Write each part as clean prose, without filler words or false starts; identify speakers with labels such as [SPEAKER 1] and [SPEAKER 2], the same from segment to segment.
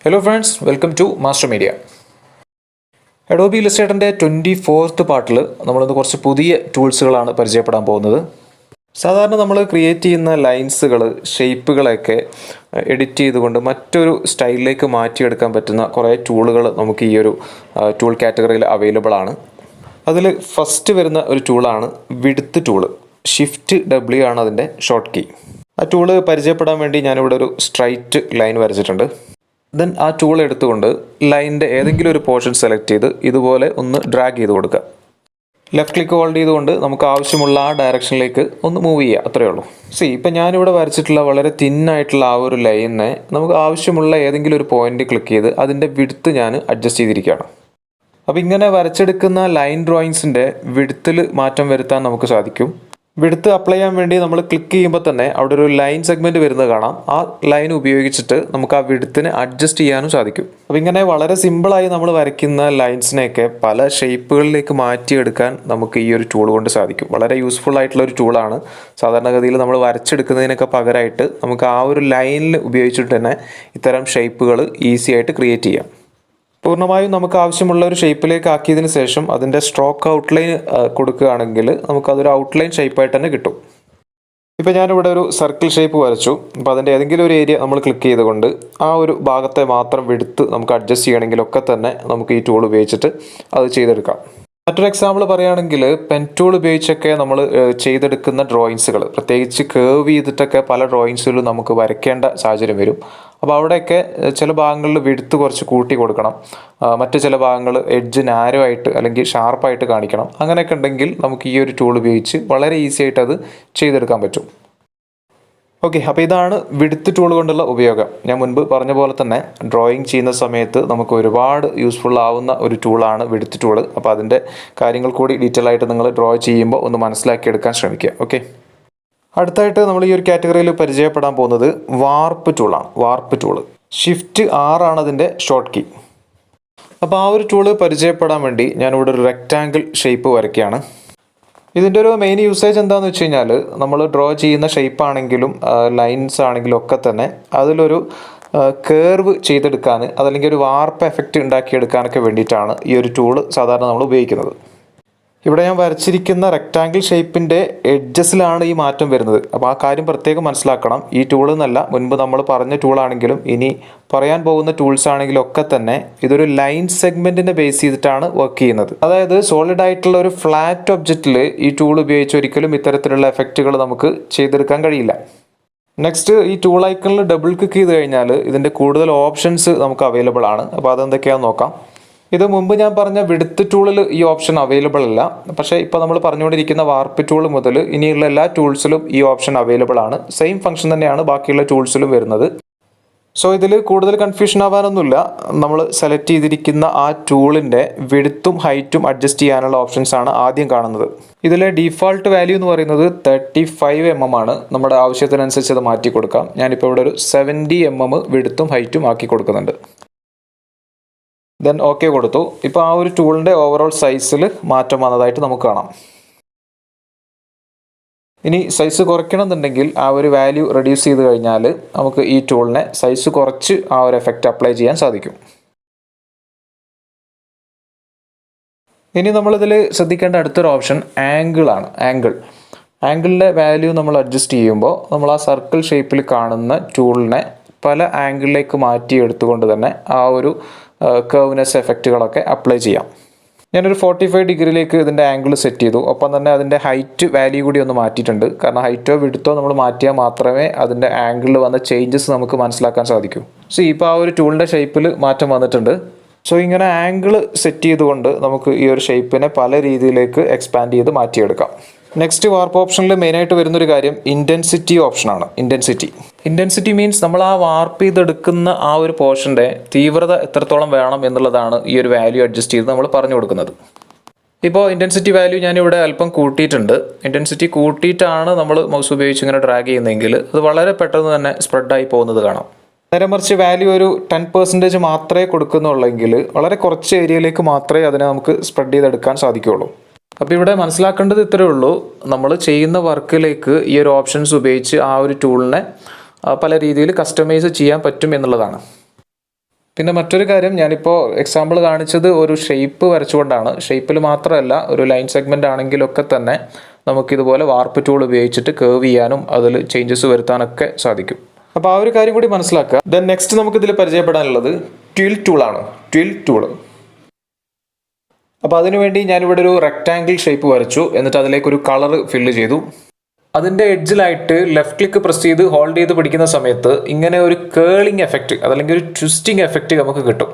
[SPEAKER 1] Hello friends, welcome to Master Media. Adobe Illustrator 24th പാർട്ടിൽ നമ്മളിന്ന് കുറച്ച് പുതിയ ടൂൾസുകളാണ് പരിചയപ്പെടാൻ പോകുന്നത്. സാധാരണ നമ്മൾ ക്രിയേറ്റ് ചെയ്യുന്ന ലൈൻസുകൾ, ഷേപ്പുകളൊക്കെ എഡിറ്റ് ചെയ്തുകൊണ്ട് മറ്റൊരു സ്റ്റൈലിലേക്ക് മാറ്റിയെടുക്കാൻ പറ്റുന്ന കുറേ ടൂളുകൾ നമുക്ക് ഈ ഒരു ടൂൾ കാറ്റഗറിയിൽ അവൈലബിൾ ആണ്. അതിൽ ഫസ്റ്റ് വരുന്ന ഒരു ടൂളാണ് വിഡ്ത്ത് ടൂള്. ഷിഫ്റ്റ് W ആണ് അതിൻ്റെ ഷോർട്ട് കീ. ആ ടൂള് പരിചയപ്പെടാൻ വേണ്ടി ഞാനിവിടെ ഒരു സ്ട്രൈറ്റ് ലൈൻ വരച്ചിട്ടുണ്ട്. ദെൻ ആ ടൂൾ എടുത്തുകൊണ്ട് ലൈനിൻ്റെ ഏതെങ്കിലും ഒരു പോർഷൻ സെലക്ട് ചെയ്ത് ഇതുപോലെ ഒന്ന് ഡ്രാഗ് ചെയ്ത് കൊടുക്കുക. ലെഫ്റ്റ് ക്ലിക്ക് ഹോൾഡ് ചെയ്തുകൊണ്ട് നമുക്ക് ആവശ്യമുള്ള ആ ഡയറക്ഷനിലേക്ക് ഒന്ന് മൂവ് ചെയ്യുക, അത്രയേ ഉള്ളൂ. ഇപ്പം ഞാനിവിടെ വരച്ചിട്ടുള്ള വളരെ തിന്നായിട്ടുള്ള ആ ഒരു ലൈനിനെ നമുക്ക് ആവശ്യമുള്ള ഏതെങ്കിലും ഒരു പോയിന്റ് ക്ലിക്ക് ചെയ്ത് അതിൻ്റെ വിഡ്ത്ത് ഞാൻ അഡ്ജസ്റ്റ് ചെയ്തിരിക്കുകയാണ്. അപ്പോൾ ഇങ്ങനെ വരച്ചെടുക്കുന്ന ലൈൻ ഡ്രോയിങ്സിൻ്റെ വിഡ്ത്തിൽ മാറ്റം വരുത്താൻ നമുക്ക് സാധിക്കും. വിഡ്ത്ത് അപ്ലൈ ചെയ്യാൻ വേണ്ടി നമ്മൾ ക്ലിക്ക് ചെയ്യുമ്പോൾ തന്നെ അവിടെ ഒരു ലൈൻ സെഗ്മെൻറ്റ് വരുന്നത് കാണാം. ആ ലൈൻ ഉപയോഗിച്ചിട്ട് നമുക്ക് ആ വിഡ്ത്തിനെ അഡ്ജസ്റ്റ് ചെയ്യാനും സാധിക്കും. അപ്പോൾ ഇങ്ങനെ വളരെ സിമ്പിളായി നമ്മൾ വരയ്ക്കുന്ന ലൈൻസിനെയൊക്കെ പല ഷേപ്പുകളിലേക്ക് മാറ്റിയെടുക്കാൻ നമുക്ക് ഈ ഒരു ടൂൾ കൊണ്ട് സാധിക്കും. വളരെ യൂസ്ഫുൾ ആയിട്ടുള്ള ഒരു ടൂളാണ്. സാധാരണഗതിയിൽ നമ്മൾ വരച്ചെടുക്കുന്നതിനൊക്കെ പകരമായിട്ട് നമുക്ക് ആ ഒരു ലൈനിൽ ഉപയോഗിച്ചിട്ട് തന്നെ ഇത്തരം ഷേപ്പുകൾ ഈസി ആയിട്ട് ക്രിയേറ്റ് ചെയ്യാം. പൂർണ്ണമായും നമുക്ക് ആവശ്യമുള്ള ഒരു ഷേപ്പിലേക്ക് ആക്കിയതിന് ശേഷം അതിൻ്റെ സ്ട്രോക്ക് ഔട്ട്ലൈൻ കൊടുക്കുകയാണെങ്കിൽ നമുക്കതൊരു ഔട്ട്ലൈൻ ഷേപ്പായിട്ട് തന്നെ കിട്ടും. ഇപ്പോൾ ഞാനിവിടെ ഒരു സർക്കിൾ ഷേപ്പ് വരച്ചു. അപ്പോൾ അതിൻ്റെ ഏതെങ്കിലും ഒരു ഏരിയ നമ്മൾ ക്ലിക്ക് ചെയ്തുകൊണ്ട് ആ ഒരു ഭാഗത്തെ മാത്രം വിഡ്ത്ത് നമുക്ക് അഡ്ജസ്റ്റ് ചെയ്യണമെങ്കിലൊക്കെ തന്നെ നമുക്ക് ഈ ടൂൾ ഉപയോഗിച്ചിട്ട് അത് ചെയ്തെടുക്കാം. മറ്റൊരു എക്സാമ്പിൾ പറയുകയാണെങ്കിൽ പെൻ ടൂൾ ഉപയോഗിച്ചൊക്കെ നമ്മൾ ചെയ്തെടുക്കുന്ന ഡ്രോയിങ്സുകൾ, പ്രത്യേകിച്ച് കേർവ് ചെയ്തിട്ടൊക്കെ പല ഡ്രോയിങ്സുകളും നമുക്ക് വരയ്ക്കേണ്ട സാഹചര്യം വരും. അപ്പോൾ അവിടെയൊക്കെ ചില ഭാഗങ്ങളിൽ വിഡ്ത്ത് കുറച്ച് കൂട്ടി കൊടുക്കണം, മറ്റു ചില ഭാഗങ്ങൾ എഡ്ജ് നാരോ ആയിട്ട് അല്ലെങ്കിൽ ഷാർപ്പായിട്ട് കാണിക്കണം. അങ്ങനെയൊക്കെ ഉണ്ടെങ്കിൽ നമുക്ക് ഈ ഒരു ടൂൾ ഉപയോഗിച്ച് വളരെ ഈസി ആയിട്ട് അത് ചെയ്തെടുക്കാൻ പറ്റും. ഓക്കെ, അപ്പോൾ ഇതാണ് വിഡ്ത്ത് ടൂൾ കൊണ്ടുള്ള ഉപയോഗം. ഞാൻ മുൻപ് പറഞ്ഞ പോലെ തന്നെ ഡ്രോയിങ് ചെയ്യുന്ന സമയത്ത് നമുക്ക് ഒരുപാട് യൂസ്ഫുൾ ആവുന്ന ഒരു ടൂളാണ് വിഡ്ത്ത് ടൂൾ. അപ്പോൾ അതിൻ്റെ കാര്യങ്ങൾ കൂടി ഡീറ്റെയിൽ ആയിട്ട് നിങ്ങൾ ഡ്രോ ചെയ്യുമ്പോൾ ഒന്ന് മനസ്സിലാക്കിയെടുക്കാൻ ശ്രമിക്കുക. ഓക്കെ, അടുത്തായിട്ട് നമ്മൾ ഈ ഒരു കാറ്റഗറിയിൽ പരിചയപ്പെടാൻ പോകുന്നത് വാർപ്പ് ടൂളാണ്. വാർപ്പ് ടൂള് ഷിഫ്റ്റ് R ആണ് അതിൻ്റെ ഷോർട്ട് കീ. അപ്പോൾ ആ ഒരു ടൂള് പരിചയപ്പെടാൻ വേണ്ടി ഞാനിവിടെ ഒരു റെക്റ്റാങ്കിൾ ഷേപ്പ് വരയ്ക്കുകയാണ്. ഇതിൻ്റെ ഒരു മെയിൻ യൂസേജ് എന്താണെന്ന് വെച്ച് കഴിഞ്ഞാൽ നമ്മൾ ഡ്രോ ചെയ്യുന്ന ഷേപ്പ് ആണെങ്കിലും ലൈൻസ് ആണെങ്കിലും ഒക്കെ തന്നെ അതിലൊരു കേർവ് ചെയ്തെടുക്കാൻ അതല്ലെങ്കിൽ ഒരു വാർപ്പ് എഫക്റ്റ് ഉണ്ടാക്കിയെടുക്കാനൊക്കെ വേണ്ടിയിട്ടാണ് ഈ ഒരു ടൂള് സാധാരണ നമ്മൾ ഉപയോഗിക്കുന്നത്. ഇവിടെ ഞാൻ വരച്ചിരിക്കുന്ന റെക്റ്റാങ്കിൾ ഷേപ്പിൻ്റെ എഡ്ജസിലാണ് ഈ മാറ്റം വരുന്നത്. അപ്പോൾ ആ കാര്യം പ്രത്യേകം മനസ്സിലാക്കണം. ഈ ടൂൾ എന്നല്ല, മുൻപ് നമ്മൾ പറഞ്ഞ ടൂളാണെങ്കിലും ഇനി പറയാൻ പോകുന്ന ടൂൾസ് ആണെങ്കിലും ഒക്കെ തന്നെ ഇതൊരു ലൈൻ സെഗ്മെൻറ്റിനെ ബേസ് ചെയ്തിട്ടാണ് വർക്ക് ചെയ്യുന്നത്. അതായത് സോളിഡ് ആയിട്ടുള്ള ഒരു ഫ്ലാറ്റ് ഒബ്ജക്റ്റിൽ ഈ ടൂൾ ഉപയോഗിച്ച് ഒരിക്കലും ഇത്തരത്തിലുള്ള എഫക്റ്റുകൾ നമുക്ക് ചെയ്തെടുക്കാൻ കഴിയില്ല. നെക്സ്റ്റ്, ഈ ടൂൾ ഐക്കണിൽ ഡബിൾ ക്ലിക്ക് ചെയ്ത് കഴിഞ്ഞാൽ ഇതിൻ്റെ കൂടുതൽ ഓപ്ഷൻസ് നമുക്ക് അവൈലബിൾ ആണ്. അപ്പോൾ അതെന്തൊക്കെയാണെന്ന് നോക്കാം. ഇത് മുമ്പ് ഞാൻ പറഞ്ഞ വിഡ്ത്ത് ടൂളിൽ ഈ ഓപ്ഷൻ അവൈലബിൾ അല്ല. പക്ഷേ ഇപ്പോൾ നമ്മൾ പറഞ്ഞുകൊണ്ടിരിക്കുന്ന വാർപ്പ് ടൂൾ മുതൽ ഇനിയുള്ള എല്ലാ ടൂൾസിലും ഈ ഓപ്ഷൻ അവൈലബിൾ ആണ്. സെയിം ഫംഗ്ഷൻ തന്നെയാണ് ബാക്കിയുള്ള ടൂൾസിലും വരുന്നത്. സോ ഇതിൽ കൂടുതൽ കൺഫ്യൂഷൻ ആവാനൊന്നുമില്ല. നമ്മൾ സെലക്ട് ചെയ്തിരിക്കുന്ന ആ ടൂളിൻ്റെ വിഡ്ത്തും ഹൈറ്റും അഡ്ജസ്റ്റ് ചെയ്യാനുള്ള ഓപ്ഷൻസ് ആണ് ആദ്യം കാണുന്നത്. ഇതിലെ ഡീഫോൾട്ട് വാല്യൂ എന്ന് പറയുന്നത് 35 mm ആണ്. നമ്മുടെ ആവശ്യത്തിനനുസരിച്ച് അത് മാറ്റി കൊടുക്കാം. ഞാനിപ്പോൾ ഇവിടെ ഒരു 70 mm വിഡ്ത്തും ഹൈറ്റും ആക്കി കൊടുക്കുന്നുണ്ട്. ദെൻ ഓക്കെ കൊടുത്തു. ഇപ്പോൾ ആ ഒരു ടൂളിൻ്റെ ഓവറോൾ സൈസിൽ മാറ്റം വന്നതായിട്ട് നമുക്ക് കാണാം. ഇനി സൈസ് കുറയ്ക്കണമെന്നുണ്ടെങ്കിൽ ആ ഒരു വാല്യൂ റെഡ്യൂസ് ചെയ്ത് കഴിഞ്ഞാൽ നമുക്ക് ഈ ടൂളിനെ സൈസ് കുറച്ച് ആ ഒരു എഫക്റ്റ് അപ്ലൈ ചെയ്യാൻ സാധിക്കും. ഇനി നമ്മളിതിൽ ശ്രദ്ധിക്കേണ്ട അടുത്തൊരു ഓപ്ഷൻ ആംഗിളാണ്. ആംഗിളിൻ്റെ വാല്യൂ നമ്മൾ അഡ്ജസ്റ്റ് ചെയ്യുമ്പോൾ നമ്മൾ ആ സർക്കിൾ ഷേപ്പിൽ കാണുന്ന ടൂളിനെ പല ആംഗിളിലേക്ക് മാറ്റി എടുത്തുകൊണ്ട് തന്നെ ആ ഒരു കർവ്നെസ് എഫക്റ്റുകളൊക്കെ അപ്ലൈ ചെയ്യാം. ഞാനൊരു 45 ഡിഗ്രിയിലേക്ക് ഇതിൻ്റെ ആംഗിൾ സെറ്റ് ചെയ്തു. ഒപ്പം തന്നെ അതിൻ്റെ ഹൈറ്റ് വാല്യൂ കൂടി ഒന്ന് മാറ്റിയിട്ടുണ്ട്. കാരണം ഹൈറ്റോ വിഡ്ത്തോ നമ്മൾ മാറ്റിയാൽ മാത്രമേ അതിൻ്റെ ആംഗിളിൽ വന്ന ചേഞ്ചസ് നമുക്ക് മനസ്സിലാക്കാൻ സാധിക്കൂ. ഇപ്പോൾ ആ ഒരു ടൂളിൻ്റെ ഷേപ്പിൽ മാറ്റം വന്നിട്ടുണ്ട്. ഇങ്ങനെ ആംഗിൾ സെറ്റ് ചെയ്തുകൊണ്ട് നമുക്ക് ഈ ഒരു ഷേപ്പിനെ പല രീതിയിലേക്ക് എക്സ്പാൻഡ് ചെയ്ത് മാറ്റിയെടുക്കാം. നെക്സ്റ്റ് വാർപ്പ് ഓപ്ഷനിൽ മെയിനായിട്ട് വരുന്നൊരു കാര്യം ഇൻറ്റൻസിറ്റി ഓപ്ഷനാണ്. ഇൻറ്റൻസിറ്റി മീൻസ് നമ്മൾ ആ വാർപ്പ് ചെയ്തെടുക്കുന്ന ആ ഒരു പോർഷൻ്റെ തീവ്രത എത്രത്തോളം വേണം എന്നുള്ളതാണ് ഈ ഒരു വാല്യൂ അഡ്ജസ്റ്റ് ചെയ്ത് നമ്മൾ പറഞ്ഞു കൊടുക്കുന്നത്. ഇപ്പോൾ ഇൻറ്റൻസിറ്റി വാല്യൂ ഞാനിവിടെ അല്പം കൂട്ടിയിട്ടുണ്ട്. ഇൻറ്റൻസിറ്റി കൂട്ടിയിട്ടാണ് നമ്മൾ മൗസ് ഉപയോഗിച്ച് ഇങ്ങനെ ഡ്രാഗ് ചെയ്യുന്നതെങ്കിൽ അത് വളരെ പെട്ടെന്ന് തന്നെ സ്പ്രെഡായി പോകുന്നത് കാണാം. നേരെ മറിച്ച് വാല്യൂ ഒരു 10% മാത്രമേ കൊടുക്കുന്നുള്ളെങ്കിൽ വളരെ കുറച്ച് ഏരിയയിലേക്ക് മാത്രമേ അതിനെ നമുക്ക് സ്പ്രെഡ് ചെയ്തെടുക്കാൻ സാധിക്കുകയുള്ളൂ. അപ്പോൾ ഇവിടെ മനസ്സിലാക്കേണ്ടത് ഇത്രയേ ഉള്ളൂ. നമ്മൾ ചെയ്യുന്ന വർക്കിലേക്ക് ഈ ഒരു ഓപ്ഷൻസ് ഉപയോഗിച്ച് ആ ഒരു ടൂളിനെ പല രീതിയിൽ കസ്റ്റമൈസ് ചെയ്യാൻ പറ്റും എന്നുള്ളതാണ്. പിന്നെ മറ്റൊരു കാര്യം, ഞാനിപ്പോൾ എക്സാമ്പിൾ കാണിച്ചത് ഒരു ഷേപ്പ് വരച്ചുകൊണ്ടാണ്. ഷേപ്പിൽ മാത്രമല്ല, ഒരു ലൈൻ സെഗ്മെൻ്റ് ആണെങ്കിലൊക്കെ തന്നെ നമുക്കിതുപോലെ വാർപ്പ് ടൂൾ ഉപയോഗിച്ചിട്ട് കേർവ് ചെയ്യാനും അതിൽ ചേഞ്ചസ് വരുത്താനൊക്കെ സാധിക്കും. അപ്പോൾ ആ ഒരു കാര്യം കൂടി മനസ്സിലാക്കുക. ദെൻ നെക്സ്റ്റ് നമുക്കിതിൽ പരിചയപ്പെടാനുള്ളത് ട്വിൽ ടൂളാണ്. ട്വിൽ ടൂള്. അപ്പോൾ അതിനുവേണ്ടി ഞാനിവിടെ ഒരു റെക്റ്റാങ്കിൾ ഷേപ്പ് വരച്ചു. എന്നിട്ട് അതിലേക്കൊരു കളർ ഫില്ല് ചെയ്തു. അതിൻ്റെ എഡ്ജിലായിട്ട് ലെഫ്റ്റ് ക്ലിക്ക് പ്രസ് ചെയ്ത് ഹോൾഡ് ചെയ്ത് പിടിക്കുന്ന സമയത്ത് ഇങ്ങനെ ഒരു കേളിംഗ് എഫക്റ്റ് അതല്ലെങ്കിൽ ഒരു ട്വിസ്റ്റിംഗ് എഫക്റ്റ് നമുക്ക് കിട്ടും.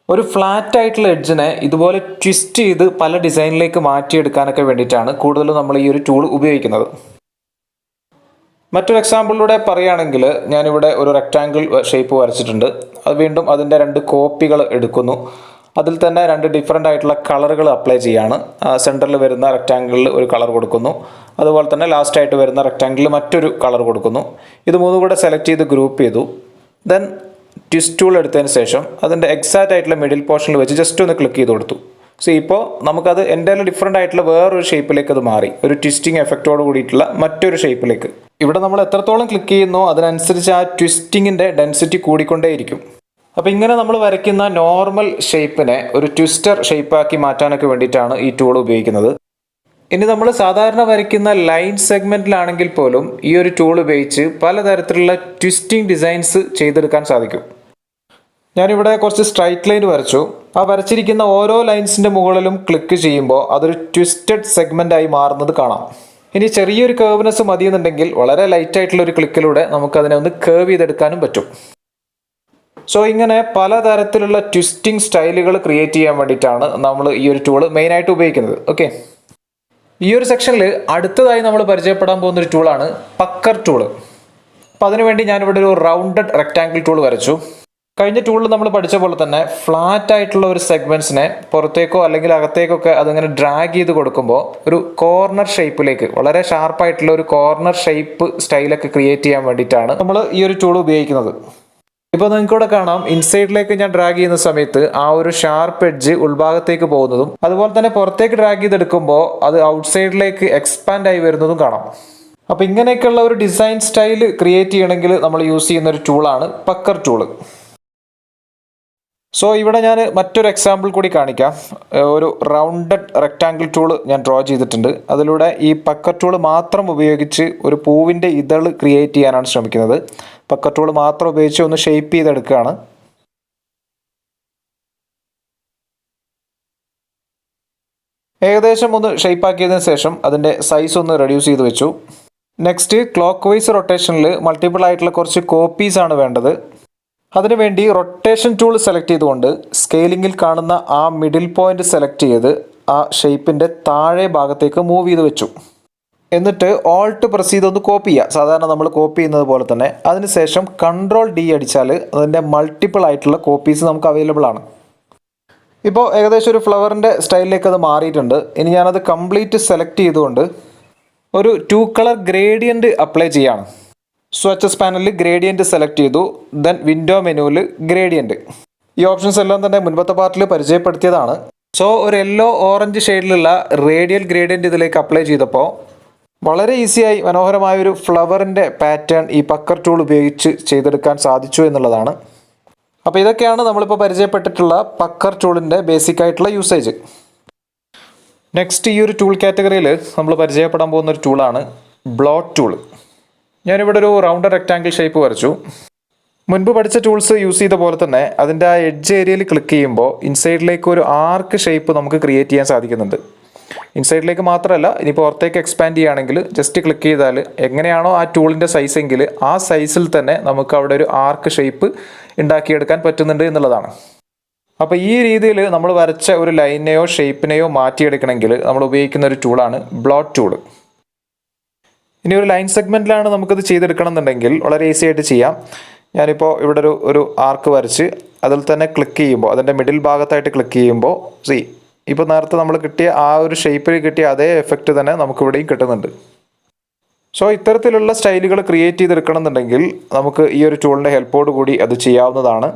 [SPEAKER 1] ഒരു ഫ്ലാറ്റ് ആയിട്ടുള്ള എഡ്ജിനെ ഇതുപോലെ ട്വിസ്റ്റ് ചെയ്ത് പല ഡിസൈനിലേക്ക് മാറ്റിയെടുക്കാനൊക്കെ വേണ്ടിയിട്ടാണ് കൂടുതലും നമ്മൾ ഈ ഒരു ടൂൾ ഉപയോഗിക്കുന്നത്. മറ്റൊരു എക്സാമ്പിളിലൂടെ പറയുകയാണെങ്കിൽ, ഞാനിവിടെ ഒരു റെക്റ്റാങ്കിൾ ഷേപ്പ് വരച്ചിട്ടുണ്ട്. അത് വീണ്ടും അതിൻ്റെ 2 കോപ്പികൾ എടുക്കുന്നു. അതിൽ തന്നെ 2 ഡിഫറെൻ്റ് ആയിട്ടുള്ള കളറുകൾ അപ്ലൈ ചെയ്യാണ്. സെൻറ്ററിൽ വരുന്ന റെക്റ്റാങ്കിളിൽ ഒരു കളർ കൊടുക്കുന്നു. അതുപോലെ തന്നെ ലാസ്റ്റ് ആയിട്ട് വരുന്ന റെക്റ്റാങ്കിളിൽ മറ്റൊരു കളർ കൊടുക്കുന്നു. ഇത് 3 കൂടെ സെലക്ട് ചെയ്ത് ഗ്രൂപ്പ് ചെയ്തു. ദെൻ ട്വിസ്റ്റ് ടൂൾ എടുത്തതിന് ശേഷം അതിൻ്റെ എക്സാക്റ്റ് ആയിട്ടുള്ള മിഡിൽ പോർഷനിൽ വെച്ച് ജസ്റ്റ് ഒന്ന് ക്ലിക്ക് ചെയ്ത് കൊടുത്തു. സോ ഇപ്പോൾ നമുക്കത് എൻ്റെ ഡിഫറെൻ്റ് ആയിട്ടുള്ള വേറൊരു ഷേപ്പിലേക്ക് അത് മാറി. ഒരു ട്വിസ്റ്റിംഗ് എഫക്റ്റോട് കൂടിയിട്ടുള്ള മറ്റൊരു ഷേപ്പിലേക്ക്. ഇവിടെ നമ്മൾ എത്രത്തോളം ക്ലിക്ക് ചെയ്യുന്നോ അതിനനുസരിച്ച് ആ ട്വിസ്റ്റിങ്ങിൻ്റെ ഡെൻസിറ്റി കൂടിക്കൊണ്ടേയിരിക്കും. അപ്പോൾ ഇങ്ങനെ നമ്മൾ വരയ്ക്കുന്ന നോർമൽ ഷേപ്പിനെ ഒരു ട്വിസ്റ്റർ ഷേപ്പാക്കി മാറ്റാനൊക്കെ വേണ്ടിയിട്ടാണ് ഈ ടൂൾ ഉപയോഗിക്കുന്നത്. ഇനി നമ്മൾ സാധാരണ വരയ്ക്കുന്ന ലൈൻ സെഗ്മെൻറ്റിലാണെങ്കിൽ പോലും ഈ ഒരു ടൂൾ ഉപയോഗിച്ച് പലതരത്തിലുള്ള ട്വിസ്റ്റിംഗ് ഡിസൈൻസ് ചെയ്തെടുക്കാൻ സാധിക്കും. ഞാനിവിടെ കുറച്ച് സ്ട്രൈറ്റ് ലൈൻ വരച്ചു. ആ വരച്ചിരിക്കുന്ന ഓരോ ലൈൻസിൻ്റെ മുകളിലും ക്ലിക്ക് ചെയ്യുമ്പോൾ അതൊരു ട്വിസ്റ്റഡ് സെഗ്മെൻ്റായി മാറുന്നത് കാണാം. ഇനി ചെറിയൊരു കേർവ്നെസ് മതിയെന്നുണ്ടെങ്കിൽ വളരെ ലൈറ്റ് ആയിട്ടുള്ള ഒരു ക്ലിക്കിലൂടെ നമുക്കതിനെ ഒന്ന് കേർവ് ചെയ്തെടുക്കാനും പറ്റും. സോ ഇങ്ങനെ പലതരത്തിലുള്ള ട്വിസ്റ്റിംഗ് സ്റ്റൈലുകൾ ക്രിയേറ്റ് ചെയ്യാൻ വേണ്ടിയിട്ടാണ് നമ്മൾ ഈ ഒരു ടൂൾ മെയിനായിട്ട് ഉപയോഗിക്കുന്നത്. ഓക്കെ, ഈ ഒരു സെക്ഷനിൽ അടുത്തതായി നമ്മൾ പരിചയപ്പെടാൻ പോകുന്നൊരു ടൂളാണ് പക്കർ ടൂള്. അപ്പോൾ അതിനുവേണ്ടി ഞാനിവിടെ ഒരു റൗണ്ടഡ് റെക്റ്റാങ്കിൾ ടൂൾ വരച്ചു. കഴിഞ്ഞ ടൂളിൽ നമ്മൾ പഠിച്ച പോലെ തന്നെ ഫ്ലാറ്റ് ആയിട്ടുള്ള ഒരു സെഗ്മെൻറ്റ്സിനെ പുറത്തേക്കോ അല്ലെങ്കിൽ അകത്തേക്കൊക്കെ അതിങ്ങനെ ഡ്രാഗ് ചെയ്ത് കൊടുക്കുമ്പോൾ ഒരു കോർണർ ഷേപ്പിലേക്ക്, വളരെ ഷാർപ്പായിട്ടുള്ള ഒരു കോർണർ ഷേപ്പ് സ്റ്റൈലൊക്കെ ക്രിയേറ്റ് ചെയ്യാൻ വേണ്ടിയിട്ടാണ് നമ്മൾ ഈ ഒരു ടൂൾ ഉപയോഗിക്കുന്നത്. ഇപ്പോൾ നിങ്ങൾക്കിവിടെ കാണാം, ഇൻസൈഡിലേക്ക് ഞാൻ ഡ്രാഗ് ചെയ്യുന്ന സമയത്ത് ആ ഒരു ഷാർപ്പ് എഡ്ജ് ഉൾഭാഗത്തേക്ക് പോകുന്നതും അതുപോലെ തന്നെ പുറത്തേക്ക് ഡ്രാഗ് ചെയ്തെടുക്കുമ്പോൾ അത് ഔട്ട്സൈഡിലേക്ക് എക്സ്പാൻഡ് ആയി വരുന്നതും കാണാം. അപ്പോൾ ഇങ്ങനെയൊക്കെയുള്ള ഒരു ഡിസൈൻ സ്റ്റൈൽ ക്രിയേറ്റ് ചെയ്യണമെങ്കിൽ നമ്മൾ യൂസ് ചെയ്യുന്ന ഒരു ടൂളാണ് പക്കർ ടൂള്. സോ ഇവിടെ ഞാൻ മറ്റൊരു എക്സാമ്പിൾ കൂടി കാണിക്കാം. ഒരു റൗണ്ടഡ് റെക്റ്റാങ്കിൾ ടൂള് ഞാൻ ഡ്രോ ചെയ്തിട്ടുണ്ട്. അതിലൂടെ ഈ പക്കർ ടൂള് മാത്രം ഉപയോഗിച്ച് ഒരു പൂവിൻ്റെ ഇതൾ ക്രിയേറ്റ് ചെയ്യാനാണ് ശ്രമിക്കുന്നത്. പക്കർ ടൂള് മാത്രം ഉപയോഗിച്ച് ഒന്ന് ഷേപ്പ് ചെയ്തെടുക്കുകയാണ്. ഏകദേശം ഒന്ന് ഷേപ്പാക്കിയതിന് ശേഷം അതിൻ്റെ സൈസ് ഒന്ന് റെഡ്യൂസ് ചെയ്ത് വെച്ചു. നെക്സ്റ്റ് ക്ലോക്ക് വൈസ് റൊട്ടേഷനിൽ മൾട്ടിപ്പിൾ ആയിട്ടുള്ള കുറച്ച് കോപ്പീസാണ് വേണ്ടത്. അതിനുവേണ്ടി റൊട്ടേഷൻ ടൂൾ സെലക്ട് ചെയ്തുകൊണ്ട് സ്കെയിലിങ്ങിൽ കാണുന്ന ആ മിഡിൽ പോയിന്റ് സെലക്ട് ചെയ്ത് ആ ഷേപ്പിൻ്റെ താഴെ ഭാഗത്തേക്ക് മൂവ് ചെയ്ത് വെച്ചു. എന്നിട്ട് ഓൾട്ട് പ്രസ് ചെയ്തൊന്ന് കോപ്പി ചെയ്യുക, സാധാരണ നമ്മൾ കോപ്പി ചെയ്യുന്നത് പോലെ തന്നെ. അതിനുശേഷം Ctrl+D അടിച്ചാൽ അതിൻ്റെ മൾട്ടിപ്പിൾ ആയിട്ടുള്ള കോപ്പീസ് നമുക്ക് അവൈലബിൾ ആണ്. ഇപ്പോൾ ഏകദേശം ഒരു ഫ്ലവറിൻ്റെ സ്റ്റൈലിലേക്ക് അത് മാറിയിട്ടുണ്ട്. ഇനി ഞാനത് കംപ്ലീറ്റ് സെലക്ട് ചെയ്തുകൊണ്ട് ഒരു 2 കളർ ഗ്രേഡിയൻറ്റ് അപ്ലൈ ചെയ്യാണ്. സ്വച്ചസ് പാനലിൽ ഗ്രേഡിയൻറ്റ് സെലക്ട് ചെയ്തു. ദെൻ വിൻഡോ മെനുവിൽ ഗ്രേഡിയൻറ്റ്. ഈ ഓപ്ഷൻസ് എല്ലാം തന്നെ മുൻപത്തെ പാർട്ടിൽ പരിചയപ്പെടുത്തിയതാണ്. സോ ഒരു യെല്ലോ ഓറഞ്ച് ഷെയ്ഡിലുള്ള റേഡിയൽ ഗ്രേഡിയൻറ്റ് ഇതിലേക്ക് അപ്ലൈ ചെയ്തപ്പോൾ വളരെ ഈസിയായി മനോഹരമായൊരു ഫ്ലവറിൻ്റെ പാറ്റേൺ ഈ പക്കർ ടൂൾ ഉപയോഗിച്ച് ചെയ്തെടുക്കാൻ സാധിച്ചു എന്നുള്ളതാണ്. അപ്പോൾ ഇതൊക്കെയാണ് നമ്മളിപ്പോൾ പരിചയപ്പെട്ടിട്ടുള്ള പക്കർ ടൂളിൻ്റെ ബേസിക് ആയിട്ടുള്ള യൂസേജ്. നെക്സ്റ്റ് ഈ ഒരു ടൂൾ കാറ്റഗറിയിൽ നമ്മൾ പരിചയപ്പെടാൻ പോകുന്ന ഒരു ടൂളാണ് ബ്ലോട്ട് ടൂൾ. ഞാനിവിടെ ഒരു റൗണ്ട് റെക്റ്റാങ്കിൾ ഷേപ്പ് വരച്ചു. മുൻപ് പഠിച്ച ടൂൾസ് യൂസ് ചെയ്ത പോലെ തന്നെ അതിൻ്റെ ആ എഡ്ജ് ഏരിയയിൽ ക്ലിക്ക് ചെയ്യുമ്പോൾ ഇൻസൈഡിലേക്ക് ഒരു ആർക്ക് ഷേപ്പ് നമുക്ക് ക്രിയേറ്റ് ചെയ്യാൻ സാധിക്കുന്നുണ്ട്. ഇൻസൈഡിലേക്ക് മാത്രമല്ല, ഇനി പുറത്തേക്ക് എക്സ്പാൻഡ് ചെയ്യുകയാണെങ്കിൽ ജസ്റ്റ് ക്ലിക്ക് ചെയ്താൽ എങ്ങനെയാണോ ആ ടൂളിൻ്റെ സൈസെങ്കിൽ ആ സൈസിൽ തന്നെ നമുക്ക് അവിടെ ഒരു ആർക്ക് ഷേപ്പ് ഉണ്ടാക്കിയെടുക്കാൻ പറ്റുന്നുണ്ട് എന്നുള്ളതാണ്. അപ്പോൾ ഈ രീതിയിൽ നമ്മൾ വരച്ച ഒരു ലൈനെയോ ഷേപ്പിനെയോ മാറ്റിയെടുക്കണമെങ്കിൽ നമ്മൾ ഉപയോഗിക്കുന്ന ഒരു ടൂളാണ് ബ്ലോട്ട് ടൂള്. ഇനി ഒരു ലൈൻ സെഗ്മെൻറ്റിലാണ് നമുക്കത് ചെയ്തെടുക്കണം എന്നുണ്ടെങ്കിൽ വളരെ ഈസി ആയിട്ട് ചെയ്യാം. ഞാനിപ്പോൾ ഇവിടെ ഒരു ആർക്ക് വരച്ച് അതിൽ തന്നെ ക്ലിക്ക് ചെയ്യുമ്പോൾ അതിൻ്റെ മിഡിൽ ഭാഗത്തായിട്ട് ക്ലിക്ക് ചെയ്യുമ്പോൾ ഇപ്പോൾ നേരത്തെ നമ്മൾ കിട്ടിയ ആ ഒരു ഷേപ്പിൽ കിട്ടിയ അതേ എഫക്റ്റ് തന്നെ നമുക്കിവിടെയും കിട്ടുന്നുണ്ട്. സോ ഇത്തരത്തിലുള്ള സ്റ്റൈലുകൾ ക്രിയേറ്റ് ചെയ്തെടുക്കണം എന്നുണ്ടെങ്കിൽ നമുക്ക് ഈ ഒരു ടൂളിൻ്റെ ഹെൽപ്പോട് കൂടി അത് ചെയ്യാവുന്നതാണ്.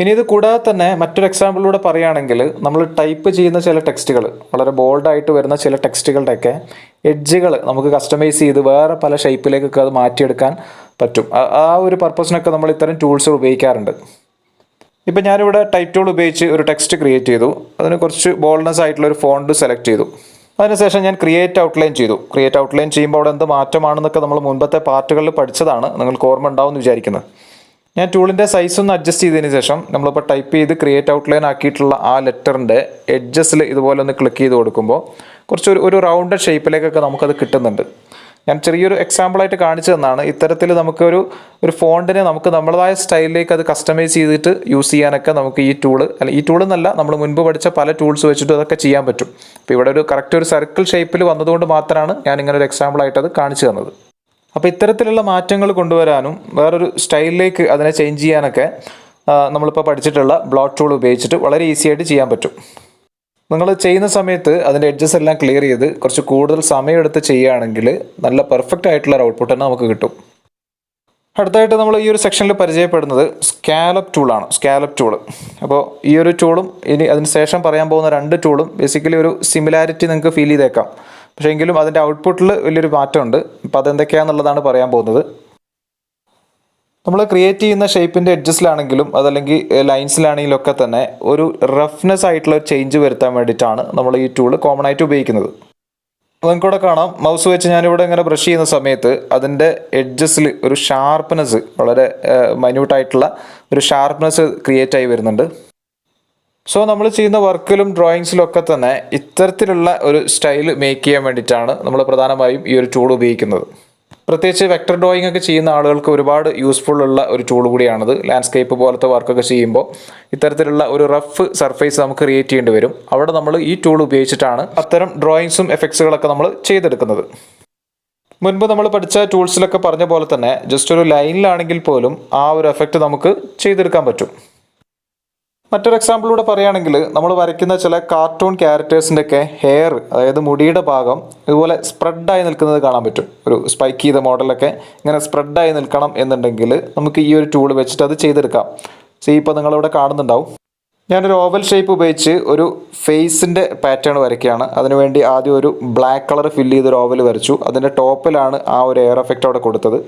[SPEAKER 1] ഇനി ഇത് കൂടാതെ തന്നെ മറ്റൊരു എക്സാമ്പിളിലൂടെ പറയുകയാണെങ്കിൽ നമ്മൾ ടൈപ്പ് ചെയ്യുന്ന ചില ടെക്സ്റ്റുകൾ, വളരെ ബോൾഡായിട്ട് വരുന്ന ചില ടെക്സ്റ്റുകളുടെയൊക്കെ എഡ്ജുകൾ നമുക്ക് കസ്റ്റമൈസ് ചെയ്ത് വേറെ പല ഷേപ്പിലേക്കൊക്കെ അത് മാറ്റിയെടുക്കാൻ പറ്റും. ആ ഒരു പർപ്പസിനൊക്കെ നമ്മൾ ഇത്തരം ടൂൾസ് ഉപയോഗിക്കാറുണ്ട്. ഇപ്പോൾ ഞാനിവിടെ ടൈപ്പ് ടൂൾ ഉപയോഗിച്ച് ഒരു ടെക്സ്റ്റ് ക്രിയേറ്റ് ചെയ്തു. അതിന് കുറച്ച് ബോൾഡ്നെസ് ആയിട്ടുള്ള ഒരു ഫോണ്ട് സെലക്ട് ചെയ്തു. അതിനുശേഷം ഞാൻ ക്രിയേറ്റ് ഔട്ട്ലൈൻ ചെയ്തു. ക്രിയേറ്റ് ഔട്ട്ലൈൻ ചെയ്യുമ്പോൾ അവിടെ എന്ത് മാറ്റമാണെന്നൊക്കെ നമ്മൾ മുൻപത്തെ പാർട്ടുകളിൽ പഠിച്ചതാണ്. നിങ്ങൾക്ക് ഓർമ്മ ഉണ്ടാവുമെന്ന് വിചാരിക്കുന്നത്. ഞാൻ ടൂളിൻ്റെ സൈസ് ഒന്ന് അഡ്ജസ്റ്റ് ചെയ്തതിന് ശേഷം നമ്മളിപ്പോൾ ടൈപ്പ് ചെയ്ത് ക്രിയേറ്റ് ഔട്ട്ലൈൻ ആക്കിയിട്ടുള്ള ആ ലെറ്ററിൻ്റെ എഡ്ജസിൽ ഇതുപോലെ ഒന്ന് ക്ലിക്ക് ചെയ്ത് കൊടുക്കുമ്പോൾ കുറച്ച് ഒരു റൗണ്ടഡ് ഷേപ്പിലേക്കൊക്കെ നമുക്കത് കിട്ടുന്നുണ്ട്. ഞാൻ ചെറിയൊരു എക്സാമ്പിളായിട്ട് കാണിച്ചു തന്നാണ്. ഇത്തരത്തിൽ നമുക്കൊരു ഫോണ്ടിനെ നമുക്ക് നമ്മളതായ സ്റ്റൈലിലേക്ക് അത് കസ്റ്റമൈസ് ചെയ്തിട്ട് യൂസ് ചെയ്യാനൊക്കെ നമുക്ക് ഈ ടൂള്, അല്ല ഈ ടൂൾ എന്നല്ല, നമ്മൾ മുൻപ് പഠിച്ച പല ടൂൾസ് വെച്ചിട്ട് അതൊക്കെ ചെയ്യാൻ പറ്റും. അപ്പോൾ ഇവിടെ ഒരു കറക്റ്റ് ഒരു സർക്കിൾ ഷേപ്പിൽ വന്നതുകൊണ്ട് മാത്രമാണ് ഞാൻ ഇങ്ങനെ ഒരു എക്സാമ്പിളായിട്ട് അത് കാണിച്ചു തന്നത്. അപ്പോൾ ഇത്തരത്തിലുള്ള മാറ്റങ്ങൾ കൊണ്ടുവരാനും വേറൊരു സ്റ്റൈലിലേക്ക് അതിനെ ചേഞ്ച് ചെയ്യാനൊക്കെ നമ്മളിപ്പോൾ പഠിച്ചിട്ടുള്ള ബ്ലോട്ട് ടൂൾ ഉപയോഗിച്ചിട്ട് വളരെ ഈസി ആയിട്ട് ചെയ്യാൻ പറ്റും. നിങ്ങൾ ചെയ്യുന്ന സമയത്ത് അതിൻ്റെ എഡ്ജസ് എല്ലാം ക്ലിയർ ചെയ്ത് കുറച്ച് കൂടുതൽ സമയമെടുത്ത് ചെയ്യുകയാണെങ്കിൽ നല്ല പെർഫെക്റ്റ് ആയിട്ടുള്ള ഒരു ഔട്ട്പുട്ട് തന്നെ നമുക്ക് കിട്ടും. അടുത്തായിട്ട് നമ്മൾ ഈ ഒരു സെക്ഷനിൽ പരിചയപ്പെടുന്നത് സ്കാലപ്പ് ടൂളാണ്. Scallop tool. അപ്പോൾ ഈ ഒരു ടൂളും ഇനി അതിന് ശേഷം പറയാൻ പോകുന്ന 2 ടൂളും ബേസിക്കലി ഒരു സിമിലാരിറ്റി നിങ്ങൾക്ക് ഫീൽ ചെയ്തേക്കാം. പക്ഷേ എങ്കിലും അതിൻ്റെ ഔട്ട്പുട്ടിൽ വലിയൊരു മാറ്റമുണ്ട്. അപ്പോൾ അതെന്തൊക്കെയാണെന്നുള്ളതാണ് പറയാൻ പോകുന്നത്. നമ്മൾ ക്രിയേറ്റ് ചെയ്യുന്ന ഷേപ്പിൻ്റെ എഡ്ജസിലാണെങ്കിലും അതല്ലെങ്കിൽ ലൈൻസിലാണെങ്കിലും ഒക്കെ തന്നെ ഒരു റഫ്നെസ് ആയിട്ടുള്ള ഒരു ചേഞ്ച് വരുത്താൻ വേണ്ടിയിട്ടാണ് നമ്മൾ ഈ ടൂൾ കോമൺ ആയിട്ട് ഉപയോഗിക്കുന്നത്. നിങ്ങൾക്കിവിടെ കാണാം, മൗസ് വെച്ച് ഞാനിവിടെ ഇങ്ങനെ ബ്രഷ് ചെയ്യുന്ന സമയത്ത് അതിൻ്റെ എഡ്ജസിൽ ഒരു ഷാർപ്പ്നെസ്, വളരെ മൈന്യൂട്ടായിട്ടുള്ള ഒരു ഷാർപ്പ്നെസ് ക്രിയേറ്റ് ആയി വരുന്നുണ്ട്. സോ നമ്മൾ ചെയ്യുന്ന വർക്കിലും ഡ്രോയിങ്സിലും ഒക്കെ തന്നെ ഇത്തരത്തിലുള്ള ഒരു സ്റ്റൈൽ മേക്ക് ചെയ്യാൻ വേണ്ടിയിട്ടാണ് നമ്മൾ പ്രധാനമായും ഈ ഒരു ടൂൾ ഉപയോഗിക്കുന്നത്. പ്രത്യേകിച്ച് വെക്ടർ ഡ്രോയിങ് ഒക്കെ ചെയ്യുന്ന ആളുകൾക്ക് ഒരുപാട് യൂസ്ഫുൾ ഉള്ള ഒരു ടൂൾ കൂടിയാണത്. ലാൻഡ്സ്കേപ്പ് പോലത്തെ വർക്കൊക്കെ ചെയ്യുമ്പോൾ ഇത്തരത്തിലുള്ള ഒരു റഫ് സർഫേസ് നമുക്ക് ക്രിയേറ്റ് ചെയ്യേണ്ടി വരും. അവിടെ നമ്മൾ ഈ ടൂൾ ഉപയോഗിച്ചിട്ടാണ് അത്തരം ഡ്രോയിങ്സും എഫക്ട്സുകളൊക്കെ നമ്മൾ ചെയ്തെടുക്കുന്നത്. മുൻപ് നമ്മൾ പഠിച്ച ടൂൾസിലൊക്കെ പറഞ്ഞ പോലെ തന്നെ ജസ്റ്റ് ഒരു ലൈനിലാണെങ്കിൽ പോലും ആ ഒരു എഫക്റ്റ് നമുക്ക് ചെയ്തെടുക്കാൻ പറ്റും. മറ്റൊരു എക്സാമ്പിളിലൂടെ പറയുകയാണെങ്കിൽ നമ്മൾ വരയ്ക്കുന്ന ചില കാർട്ടൂൺ ക്യാരക്ടേഴ്സിൻ്റെ ഒക്കെ ഹെയർ, അതായത് മുടിയുടെ ഭാഗം ഇതുപോലെ സ്പ്രെഡായി നിൽക്കുന്നത് കാണാൻ പറ്റും. ഒരു സ്പൈക്ക് ചെയ്ത മോഡലൊക്കെ ഇങ്ങനെ സ്പ്രെഡായി നിൽക്കണം എന്നുണ്ടെങ്കിൽ നമുക്ക് ഈ ഒരു ടൂൾ വെച്ചിട്ട് അത് ചെയ്തെടുക്കാം. ഇപ്പോൾ നിങ്ങളിവിടെ കാണുന്നുണ്ടാവും. ഞാനൊരു ഓവൽ ഷേപ്പ് ഉപയോഗിച്ച് ഒരു ഫേസിൻ്റെ പാറ്റേൺ വരയ്ക്കുകയാണ്. അതിനുവേണ്ടി ആദ്യം ഒരു ബ്ലാക്ക് കളർ ഫില്ല് ചെയ്തൊരു ഓവൽ വരച്ചു. അതിൻ്റെ ടോപ്പിലാണ് ആ ഒരു എയർ എഫക്റ്റ് അവിടെ കൊടുത്തത്.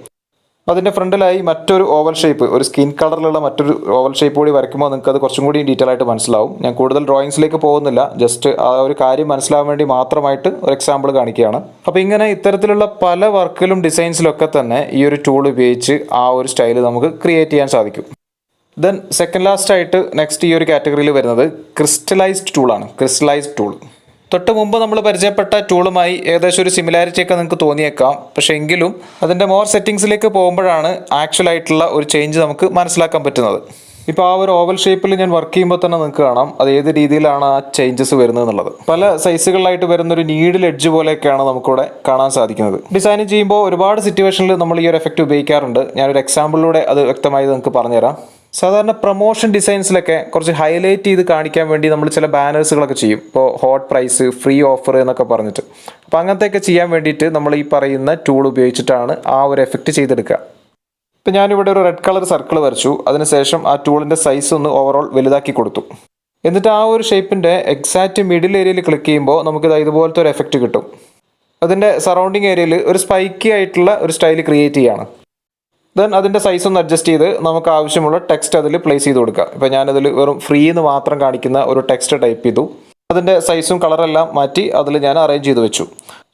[SPEAKER 1] അതിൻ്റെ ഫ്രണ്ടിലായി മറ്റൊരു ഓവൽ ഷേപ്പ്, ഒരു സ്കിൻ കളറിലുള്ള മറ്റൊരു ഓവൽ ഷേപ്പ് കൂടി വരയ്ക്കുമ്പോൾ നിങ്ങൾക്ക് അത് കുറച്ചും കൂടി ഡീറ്റെയിൽ ആയിട്ട് മനസ്സിലാവും. ഞാൻ കൂടുതൽ ഡ്രോയിങ്സിലേക്ക് പോകുന്നില്ല, ജസ്റ്റ് ആ ഒരു കാര്യം മനസ്സിലാവാൻ വേണ്ടി മാത്രമായിട്ട് ഒരു എക്സാമ്പിൾ കാണിക്കുകയാണ്. അപ്പോൾ ഇങ്ങനെ ഇത്തരത്തിലുള്ള പല വർക്കിലും ഡിസൈൻസിലൊക്കെ തന്നെ ഈ ഒരു ടൂൾ ഉപയോഗിച്ച് ആ ഒരു സ്റ്റൈൽ നമുക്ക് ക്രിയേറ്റ് ചെയ്യാൻ സാധിക്കും. ദെൻ സെക്കൻഡ് ലാസ്റ്റ് ആയിട്ട് നെക്സ്റ്റ് ഈ ഒരു കാറ്റഗറിയിൽ വരുന്നത് ക്രിസ്റ്റലൈസ്ഡ് ടൂളാണ്. ക്രിസ്റ്റലൈസ്ഡ് ടൂൾ തൊട്ട് മുമ്പ് നമ്മൾ പരിചയപ്പെട്ട ടൂളുമായി ഏകദേശം ഒരു സിമിലാരിറ്റി ഒക്കെ നിങ്ങൾക്ക് തോന്നിയേക്കാം. പക്ഷേ എങ്കിലും അതിൻ്റെ മോർ സെറ്റിങ്സിലേക്ക് പോകുമ്പോഴാണ് ആക്ച്വൽ ആയിട്ടുള്ള ഒരു ചേഞ്ച് നമുക്ക് മനസ്സിലാക്കാൻ പറ്റുന്നത്. ഇപ്പോൾ ആ ഒരു ഓവൽ ഷേപ്പിൽ ഞാൻ വർക്ക് ചെയ്യുമ്പോൾ തന്നെ നിങ്ങൾക്ക് കാണാം അത് ഏത് രീതിയിലാണ് ആ ചേഞ്ചസ് വരുന്നത് എന്നുള്ളത്. പല സൈസുകളിലായിട്ട് വരുന്നൊരു നീഡിൽ എഡ്ജ് പോലെയൊക്കെയാണ് നമുക്കിവിടെ കാണാൻ സാധിക്കുന്നത്. ഡിസൈനിങ് ചെയ്യുമ്പോൾ ഒരുപാട് സിറ്റുവേഷനിൽ നമ്മൾ ഈ ഒരു എഫക്റ്റ് ഉപയോഗിക്കാറുണ്ട്. ഞാനൊരു എക്സാമ്പിളിലൂടെ അത് വ്യക്തമായി നിങ്ങൾക്ക് പറഞ്ഞുതരാം. സാധാരണ പ്രൊമോഷൻ ഡിസൈൻസിലൊക്കെ കുറച്ച് ഹൈലൈറ്റ് ചെയ്ത് കാണിക്കാൻ വേണ്ടി നമ്മൾ ചില ബാനേഴ്സുകളൊക്കെ ചെയ്യും. ഇപ്പോൾ ഹോട്ട് പ്രൈസ്, ഫ്രീ ഓഫർ എന്നൊക്കെ പറഞ്ഞിട്ട്. അപ്പോൾ അങ്ങനത്തെയൊക്കെ ചെയ്യാൻ വേണ്ടിയിട്ട് നമ്മൾ ഈ പറയുന്ന ടൂൾ ഉപയോഗിച്ചിട്ടാണ് ആ ഒരു എഫക്റ്റ് ചെയ്തെടുക്കുക. ഇപ്പോൾ ഞാനിവിടെ ഒരു റെഡ് കളർ സർക്കിൾ വരച്ചു. അതിനുശേഷം ആ ടൂളിൻ്റെ സൈസ് ഒന്ന് ഓവറോൾ വലുതാക്കി കൊടുത്തു. എന്നിട്ട് ആ ഒരു ഷേപ്പിൻ്റെ എക്സാക്റ്റ് മിഡിൽ ഏരിയയിൽ ക്ലിക്ക് ചെയ്യുമ്പോൾ നമുക്കിത് ഇതുപോലത്തെ ഒരു എഫക്റ്റ് കിട്ടും. അതിൻ്റെ സറൗണ്ടിങ് ഏരിയയിൽ ഒരു സ്പൈക്കി ആയിട്ടുള്ള ഒരു സ്റ്റൈൽ ക്രിയേറ്റ് ചെയ്യുകയാണ്. ദെൻ അതിൻ്റെ സൈസ് ഒന്ന് അഡ്ജസ്റ്റ് ചെയ്ത് നമുക്ക് ആവശ്യമുള്ള ടെക്സ്റ്റ് അതിൽ പ്ലേസ് ചെയ്ത് കൊടുക്കുക. ഇപ്പോൾ ഞാനതിൽ വെറും ഫ്രീ എന്ന് മാത്രം കാണിക്കുന്ന ഒരു ടെക്സ്റ്റ് ടൈപ്പ് ചെയ്തു. അതിൻ്റെ സൈസും കളറെല്ലാം മാറ്റി അതിൽ ഞാൻ അറേഞ്ച് ചെയ്ത് വെച്ചു.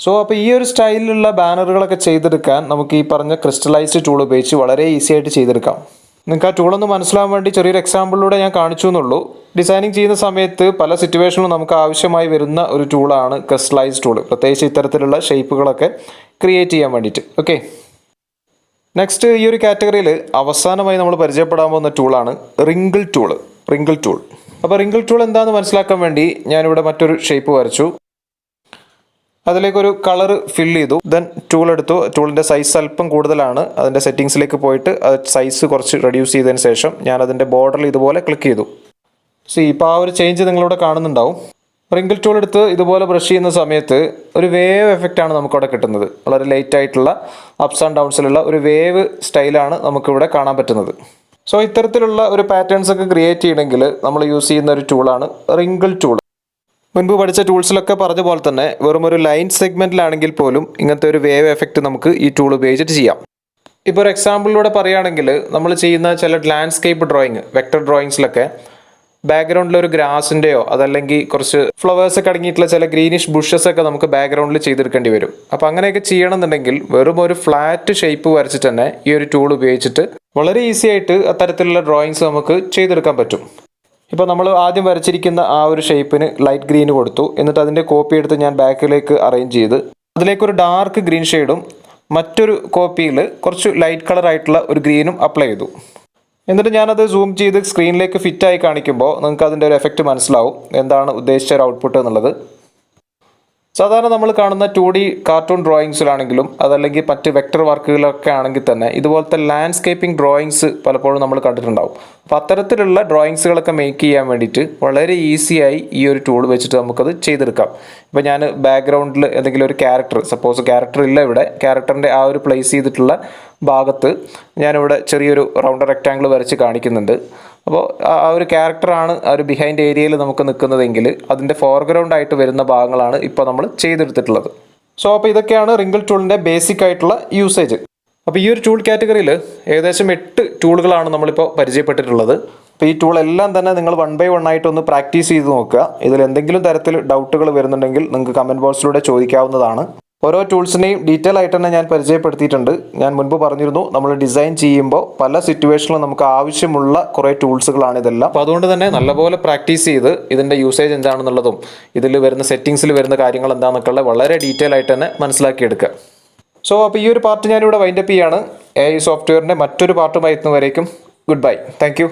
[SPEAKER 1] സോ അപ്പോൾ ഈ ഒരു സ്റ്റൈലിലുള്ള ബാനറുകളൊക്കെ ചെയ്തെടുക്കാൻ നമുക്ക് ഈ പറഞ്ഞ ക്രിസ്റ്റലൈസ്ഡ് ടൂൾ ഉപയോഗിച്ച് വളരെ ഈസി ആയിട്ട് ചെയ്തെടുക്കാം. നിങ്ങൾക്ക് ആ ടൂളൊന്ന് മനസ്സിലാവാൻ വേണ്ടി ചെറിയൊരു എക്സാമ്പിളിലൂടെ ഞാൻ കാണിച്ചു എന്നുള്ളൂ. ഡിസൈനിങ് ചെയ്യുന്ന സമയത്ത് പല സിറ്റുവേഷനിലും നമുക്ക് ആവശ്യമായി വരുന്ന ഒരു ടൂളാണ് ക്രിസ്റ്റലൈസ്ഡ് ടൂൾ, പ്രത്യേകിച്ച് ഇത്തരത്തിലുള്ള ഷേപ്പുകളൊക്കെ ക്രിയേറ്റ് ചെയ്യാൻ വേണ്ടിയിട്ട്. ഓക്കെ, നെക്സ്റ്റ് ഈ ഒരു കാറ്റഗറിയിൽ അവസാനമായി നമ്മൾ പരിചയപ്പെടാൻ പോകുന്ന ടൂളാണ് റിങ്കിൾ ടൂൾ. Wrinkle tool. അപ്പോൾ റിങ്കിൾ ടൂൾ എന്താണെന്ന് മനസ്സിലാക്കാൻ വേണ്ടി ഞാനിവിടെ മറ്റൊരു ഷേപ്പ് വരച്ചു. അതിലേക്കൊരു കളർ ഫില്ല് ചെയ്തു. ദെൻ ടൂൾ എടുത്തു. ടൂളിൻ്റെ സൈസ് അല്പം കൂടുതലാണ്. അതിൻ്റെ സെറ്റിങ്സിലേക്ക് പോയിട്ട് അത് സൈസ് കുറച്ച് റെഡ്യൂസ് ചെയ്തതിന് ശേഷം ഞാൻ അതിൻ്റെ ബോർഡറിൽ ഇതുപോലെ ക്ലിക്ക് ചെയ്തു. ഇപ്പോൾ ആ ഒരു ചേഞ്ച് നിങ്ങളിവിടെ കാണുന്നുണ്ടാവും. റിങ്കിൾ ടൂൾ എടുത്ത് ഇതുപോലെ ബ്രഷ് ചെയ്യുന്ന സമയത്ത് ഒരു വേവ് എഫക്റ്റാണ് നമുക്കവിടെ കിട്ടുന്നത്. വളരെ ലൈറ്റ് ആയിട്ടുള്ള അപ്സ് ആൻഡ് ഡൗൺസിലുള്ള ഒരു വേവ് സ്റ്റൈലാണ് നമുക്കിവിടെ കാണാൻ പറ്റുന്നത്. സോ ഇത്തരത്തിലുള്ള ഒരു പാറ്റേൺസ് ഒക്കെ ക്രിയേറ്റ് ചെയ്യണമെങ്കിൽ നമ്മൾ യൂസ് ചെയ്യുന്ന ഒരു ടൂളാണ് റിങ്കിൾ ടൂൾ. മുൻപ് പഠിച്ച ടൂൾസിലൊക്കെ പറഞ്ഞ പോലെ തന്നെ വെറും ഒരു ലൈൻ സെഗ്മെൻറ്റിലാണെങ്കിൽ പോലും ഇങ്ങനത്തെ ഒരു വേവ് എഫക്റ്റ് നമുക്ക് ഈ ടൂൾ ഉപയോഗിച്ചിട്ട് ചെയ്യാം. ഇപ്പോൾ ഒരു എക്സാമ്പിളിലൂടെ പറയുകയാണെങ്കിൽ നമ്മൾ ചെയ്യുന്ന ചില ലാൻഡ്സ്കേപ്പ് ഡ്രോയിങ്, വെക്ടർ ഡ്രോയിങ്സിലൊക്കെ ബാക്ക്ഗ്രൗണ്ടിൽ ഒരു ഗ്രാസിൻ്റെയോ അതല്ലെങ്കിൽ കുറച്ച് ഫ്ലവേഴ്സ് ഒക്കെ അടങ്ങിയിട്ടുള്ള ചില ഗ്രീനിഷ് ബുഷസ് ഒക്കെ നമുക്ക് ബാക്ക്ഗ്രൗണ്ടിൽ ചെയ്തെടുക്കേണ്ടി വരും. അപ്പോൾ അങ്ങനെയൊക്കെ ചെയ്യണമെന്നുണ്ടെങ്കിൽ വെറും ഒരു ഫ്ലാറ്റ് ഷേപ്പ് വരച്ചിട്ട് തന്നെ ഈ ഒരു ടൂൾ ഉപയോഗിച്ചിട്ട് വളരെ ഈസി ആയിട്ട് അത്തരത്തിലുള്ള ഡ്രോയിങ്സ് നമുക്ക് ചെയ്തെടുക്കാൻ പറ്റും. ഇപ്പോൾ നമ്മൾ ആദ്യം വരച്ചിരിക്കുന്ന ആ ഒരു ഷേപ്പിന് ലൈറ്റ് ഗ്രീൻ കൊടുത്തു. എന്നിട്ട് അതിൻ്റെ കോപ്പി എടുത്ത് ഞാൻ ബാക്കിലേക്ക് അറേഞ്ച് ചെയ്ത് അതിലേക്കൊരു ഡാർക്ക് ഗ്രീൻ ഷെയ്ഡും മറ്റൊരു കോപ്പിയിൽ കുറച്ച് ലൈറ്റ് കളർ ആയിട്ടുള്ള ഒരു ഗ്രീനും അപ്ലൈ ചെയ്തു. എന്നിട്ട് ഞാനത് സൂം ചെയ്ത് സ്ക്രീനിലേക്ക് ഫിറ്റായി കാണിക്കുമ്പോൾ നിങ്ങൾക്ക് അതിൻ്റെ ഒരു എഫക്റ്റ് മനസ്സിലാവും എന്താണ് ഉദ്ദേശിച്ച ഒരു ഔട്ട്പുട്ട് എന്നുള്ളത്. സാധാരണ നമ്മൾ കാണുന്ന 2D കാർട്ടൂൺ ഡ്രോയിങ്സിലാണെങ്കിലും അതല്ലെങ്കിൽ മറ്റ് വെക്ടർ വർക്കുകളൊക്കെ ആണെങ്കിൽ തന്നെ ഇതുപോലത്തെ ലാൻഡ്സ്കേപ്പിംഗ് ഡ്രോയിങ്സ് പലപ്പോഴും നമ്മൾ കണ്ടിട്ടുണ്ടാവും. അപ്പോൾ അത്തരത്തിലുള്ള ഡ്രോയിങ്സുകളൊക്കെ മേക്ക് ചെയ്യാൻ വേണ്ടിയിട്ട് വളരെ ഈസിയായി ഈ ഒരു ടൂൾ വെച്ചിട്ട് നമുക്കത് ചെയ്തെടുക്കാം. ഇപ്പോൾ ഞാൻ ബാക്ക്ഗ്രൗണ്ടിൽ എന്തെങ്കിലും ഒരു ക്യാരക്ടർ, സപ്പോസ് ക്യാരക്ടർ ഇല്ല, ഇവിടെ ക്യാരക്ടറിൻ്റെ ആ ഒരു പ്ലേസ് ചെയ്തിട്ടുള്ള ഭാഗത്ത് ഞാനിവിടെ ചെറിയൊരു റൗണ്ട് റെക്റ്റാങ്കിൾ വരച്ച് കാണിക്കുന്നുണ്ട്. അപ്പോൾ ആ ഒരു ക്യാരക്ടറാണ് ആ ഒരു ബിഹൈൻഡ് ഏരിയയിൽ നമുക്ക് നിൽക്കുന്നതെങ്കിൽ അതിൻ്റെ ഫോർഗ്രൗണ്ട് ആയിട്ട് വരുന്ന ഭാഗങ്ങളാണ് ഇപ്പോൾ നമ്മൾ ചെയ്തെടുത്തിട്ടുള്ളത്. സോ അപ്പോൾ ഇതൊക്കെയാണ് റിങ്കിൾ ടൂളിൻ്റെ ബേസിക് ആയിട്ടുള്ള യൂസേജ്. അപ്പോൾ ഈ ഒരു ടൂൾ കാറ്റഗറിയിൽ ഏകദേശം 8 ടൂളുകളാണ് നമ്മളിപ്പോൾ പരിചയപ്പെട്ടിട്ടുള്ളത്. അപ്പോൾ ഈ ടൂളെല്ലാം തന്നെ നിങ്ങൾ 1 by 1 ആയിട്ടൊന്ന് പ്രാക്ടീസ് ചെയ്ത് നോക്കുക. ഇതിൽ എന്തെങ്കിലും തരത്തിൽ ഡൗട്ടുകൾ വരുന്നുണ്ടെങ്കിൽ നിങ്ങൾക്ക് കമൻറ്റ് ബോക്സിലൂടെ ചോദിക്കാവുന്നതാണ്. ഓരോ ടൂൾസിനെയും ഡീറ്റെയിൽ ആയിട്ട് തന്നെ ഞാൻ പരിചയപ്പെടുത്തിയിട്ടുണ്ട്. ഞാൻ മുൻപ് പറഞ്ഞിരുന്നു, നമ്മൾ ഡിസൈൻ ചെയ്യുമ്പോൾ പല സിറ്റുവേഷനിലും നമുക്ക് ആവശ്യമുള്ള കുറേ ടൂൾസുകളാണ് ഇതെല്ലാം. അപ്പോൾ അതുകൊണ്ട് തന്നെ നല്ലപോലെ പ്രാക്ടീസ് ചെയ്ത് ഇതിൻ്റെ യൂസേജ് എന്താണെന്നുള്ളതും ഇതിൽ വരുന്ന സെറ്റിങ്സിൽ വരുന്ന കാര്യങ്ങൾ എന്താണെന്നൊക്കെ വളരെ ഡീറ്റെയിൽ ആയിട്ട് തന്നെ മനസ്സിലാക്കിയെടുക്കുക. സോ അപ്പോൾ ഈ ഒരു പാർട്ട് ഞാനിവിടെ വൈൻഡപ്പ് ചെയ്യാണ്. AI സോഫ്റ്റ്വെയറിൻ്റെ മറ്റൊരു പാർട്ടുമായി എത്തുന്നവരേക്കും ഗുഡ് ബൈ. Thank you.